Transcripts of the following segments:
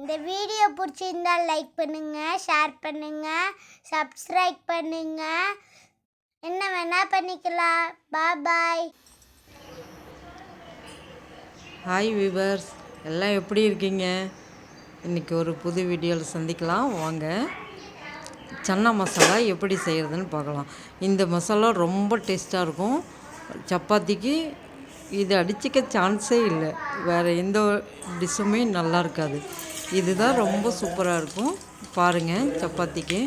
இந்த வீடியோ பிடிச்சிருந்தா லைக் பண்ணுங்க, ஷேர் பண்ணுங்க, சப்ஸ்கிரைப் பண்ணுங்க. என்ன வேணா பண்ணிக்கலாம். பாய். ஹாய் வியூவர்ஸ், எல்லாம் எப்படி இருக்கீங்க? இன்றைக்கி ஒரு புது வீடியோவில் சந்திக்கலாம் வாங்க. சன்னா மசாலா எப்படி செய்கிறதுன்னு பார்க்கலாம். இந்த மசாலா ரொம்ப டேஸ்ட்டாக இருக்கும். சப்பாத்திக்கு இது அடிச்சிக்க சான்ஸே இல்லை. வேறு எந்த டிஷ்ஷுமே நல்லா இருக்காது. இதுதான் ரொம்ப சூப்பராக இருக்கும். பாருங்கள், சப்பாத்திக்கு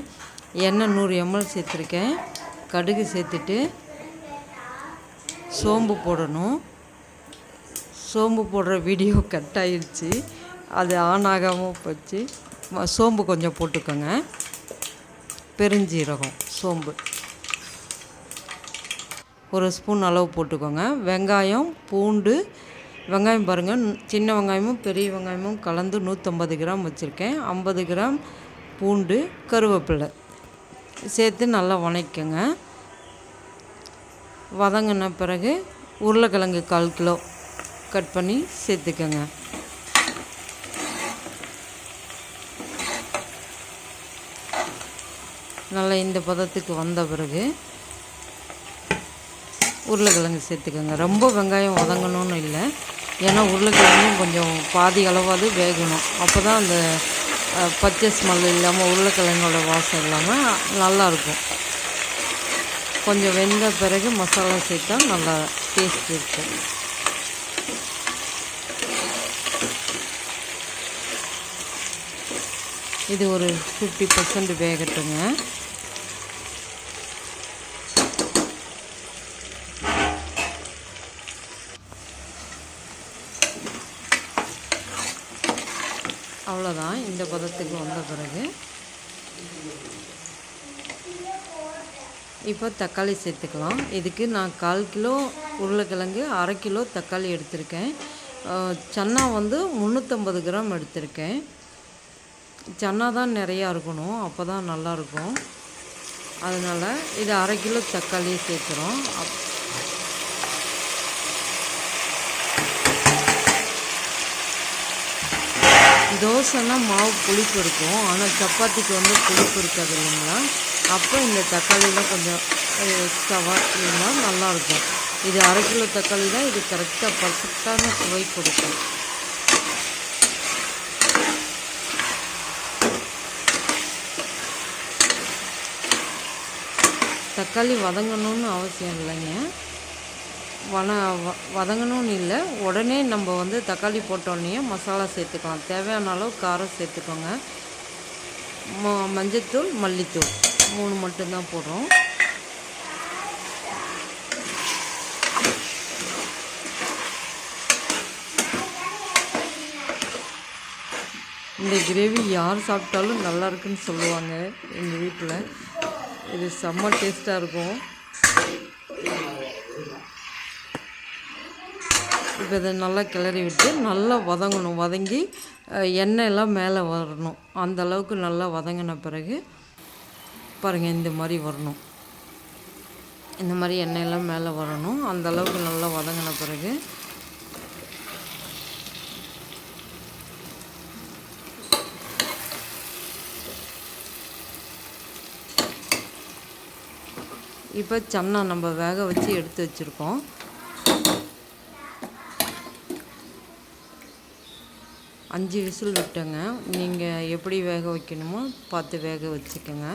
எண்ணெய் 100 ml சேர்த்துருக்கேன். கடுகு சேர்த்துட்டு சோம்பு போடணும். சோம்பு போடுற வீடியோ கட் ஆகிடுச்சு, அது ஆன் ஆகாமல் போச்சு. சோம்பு கொஞ்சம் போட்டுக்கோங்க. பெருஞ்சீரகம், சோம்பு 1 ஸ்பூன் அளவு போட்டுக்கோங்க. வெங்காயம், பூண்டு, வெங்காயம் பாருங்கள், சின்ன வெங்காயமும் பெரிய வெங்காயமும் கலந்து 150 கிராம் வச்சுருக்கேன். 50 கிராம் பூண்டு, கருவேப்பிலை சேர்த்து நல்லா வதக்கிக்கோங்க. வதங்கின பிறகு உருளைக்கிழங்கு 1/4 கிலோ கட் பண்ணி சேர்த்துக்கோங்க. நல்லா இந்த பதத்துக்கு வந்த பிறகு உருளைக்கிழங்கு சேர்த்துக்கோங்க. ரொம்ப வெங்காயம் வதங்கணும்னு இல்லை, ஏன்னா உருளைக்கிழங்கும் கொஞ்சம் பாதி அளவாவது வேகணும். அப்போ தான் அந்த பச்சை ஸ்மெல் இல்லாமல் உருளைக்கிழங்கோட வாசம் இல்லாமல் நல்லாயிருக்கும். கொஞ்சம் வெந்த பிறகு மசாலா சேர்த்தா நல்லா டேஸ்ட் இருக்கும். இது ஒரு 50% வேகட்டுங்க. அவ்வளோதான். இந்த பதத்துக்கு வந்த பிறகு இப்போ தக்காளி சேர்த்துக்கலாம். இதுக்கு நான் 1/4 கிலோ உருளைக்கிழங்கு, 1/2 கிலோ தக்காளி எடுத்திருக்கேன். சன்னா 350 கிராம் எடுத்திருக்கேன். சன்னா தான் நிறையா இருக்கணும், அப்போ தான் நல்லாயிருக்கும். அதனால் இது 1/2 கிலோ தக்காளியை சேர்க்குறோம். தோசைன்னா மாவு புளிப்பு இருக்கும், ஆனால் சப்பாத்திக்கு புளிப்பு இருக்காது இல்லைங்களா? அப்போ இந்த தக்காளிலாம் கொஞ்சம் எக்ஸ்ட்ராவாக இருந்தால் நல்லாயிருக்கும். இது 1/2 கிலோ தக்காளி தான், இது கரெக்டாக பர்ஃபெக்டான சுவை கொடுக்கும். தக்காளி வதங்கணும்னு அவசியம் இல்லைங்க. வதங்கணும்னு இல்லை, உடனே நம்ம தக்காளி போட்டோடனே மசாலா சேர்த்துக்கலாம். தேவையான அளவு காரம் சேர்த்துக்கோங்க. மஞ்சத்தூள், மல்லித்தூள் 3 மட்டும்தான் போடுறோம். இந்த கிரேவி யார் சாப்பிட்டாலும் நல்லா இருக்குன்னு சொல்லுவாங்க எங்கள் வீட்டில். இது செம்ம டேஸ்ட்டாக இருக்கும். இப்போ இதை நல்லா கிளறி விட்டு நல்லா வதங்கணும். வதங்கி எண்ணெயெல்லாம் மேலே வரணும். அந்த அளவுக்கு நல்லா வதங்கின பிறகு பாருங்கள், இந்த மாதிரி வரணும். இந்த மாதிரி எண்ணெயெல்லாம் மேலே வரணும். அந்த அளவுக்கு நல்லா வதங்கின பிறகு இப்போ சன்னா நம்ம வேக வச்சு எடுத்து வச்சுருக்கோம். அஞ்சு விசில் விட்டேங்க. நீங்கள் எப்படி வேக வைக்கணுமோ பார்த்து வேக வச்சுக்கோங்க.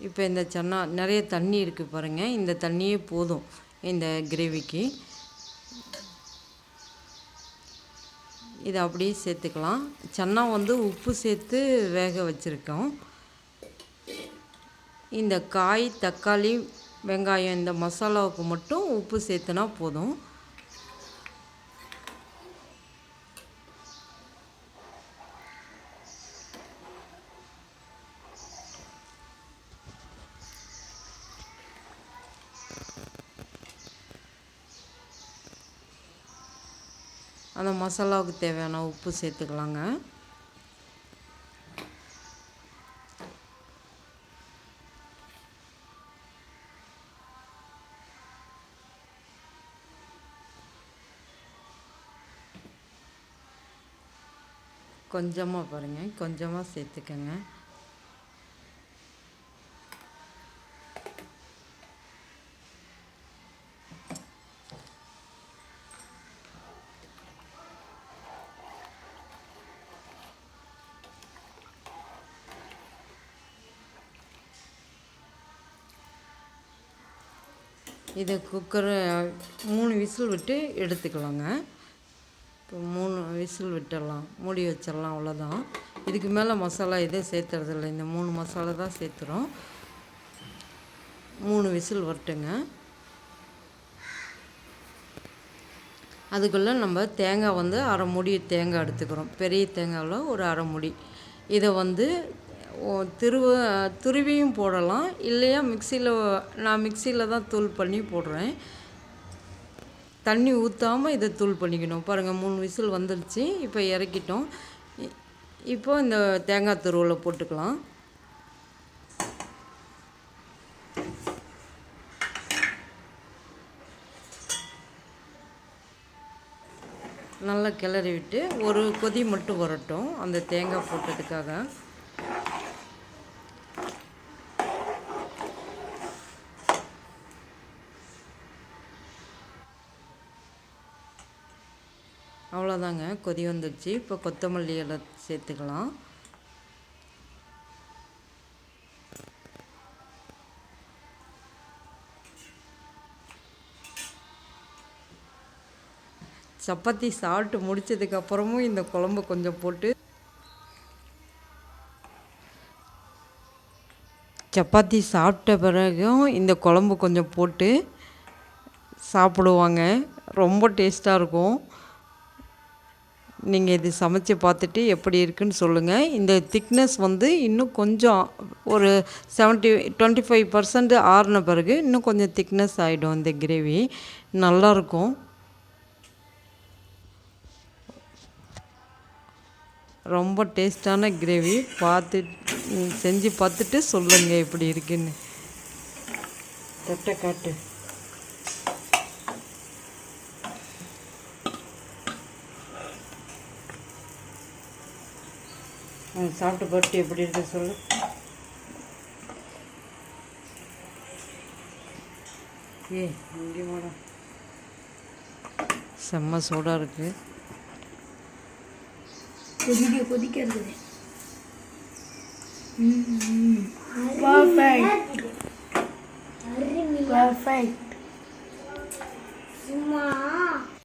இப்போ இந்த சன்னா நிறைய தண்ணி இருக்குது பாருங்கள். இந்த தண்ணியே போதும் இந்த கிரேவிக்கு. இதை அப்படியே சேர்த்துக்கலாம். சன்னா உப்பு சேர்த்து வேக வச்சுருக்கோம். இந்த காய், தக்காளி, வெங்காயம் இந்த மசாலாவுக்கு மட்டும் உப்பு சேர்த்துனா போதும். அந்த மசாலாவுக்கு தேவையான உப்பு சேர்த்துக்கலாங்க. கொஞ்சமாக பாருங்கள், கொஞ்சமாக சேர்த்துக்கங்க. இதை குக்கரை 3 விசில் விட்டு எடுத்துக்கலாங்க. இப்போ 3 விசில் விட்டுடலாம், மூடி வச்சிடலாம், அவ்வளோதான். இதுக்கு மேலே மசாலா எதுவும் சேர்த்துறதில்ல, இந்த 3 மசாலா தான் சேர்த்துறோம். 3 விசில் வரட்டுங்க. அதுக்குள்ளே நம்ம தேங்காய் வந்து அரை மூடி தேங்காய் எடுத்துக்கிறோம். பெரிய தேங்காயில் ஒரு அரை மூடி. இதை வந்து துருவியும் போடலாம், இல்லையா நான் மிக்சியில் தான் தூள் பண்ணி போடுறேன். தண்ணி ஊற்றாமல் இதை தூள் பண்ணிக்கணும். பாருங்கள், 3 விசில் வந்துடுச்சு. இப்போ இறக்கிட்டோம். இப்போ இந்த தேங்காய் துருவலை போட்டுக்கலாம். நல்லா கிளறி விட்டு ஒரு கொதி மட்டும் வரட்டும், அந்த தேங்காய் போட்டதுக்காக. அவ்வளோதாங்க, கொதி வந்துடுச்சு. இப்போ கொத்தமல்லி இலை சேர்த்துக்கலாம். சப்பாத்தி சாப்பிட்டு முடித்ததுக்கப்புறமும் இந்த குழம்பு கொஞ்சம் போட்டு, சப்பாத்தி சாப்பிட்ட பிறகும் இந்த குழம்பு கொஞ்சம் போட்டு சாப்பிடுவாங்க. ரொம்ப டேஸ்ட்டாக இருக்கும். நீங்கள் இது சமைச்சு பார்த்துட்டு எப்படி இருக்குன்னு சொல்லுங்கள். இந்த திக்னஸ் வந்து இன்னும் கொஞ்சம் ஒரு 25% ஆறின பிறகு இன்னும் கொஞ்சம் திக்னஸ் ஆகிடும். இந்த கிரேவி நல்லாயிருக்கும். ரொம்ப டேஸ்டான கிரேவி. செஞ்சு பார்த்துட்டு சொல்லுங்கள் எப்படி இருக்குன்னு. தட்டை காட்டு. சாப்பிட்டு பார்த்து எப்படி இருக்கு சொல்லு. இங்கே செம்ம சூடாக இருக்குது. கொதிக்கிறது. பர்ஃபெக்ட். சும்மா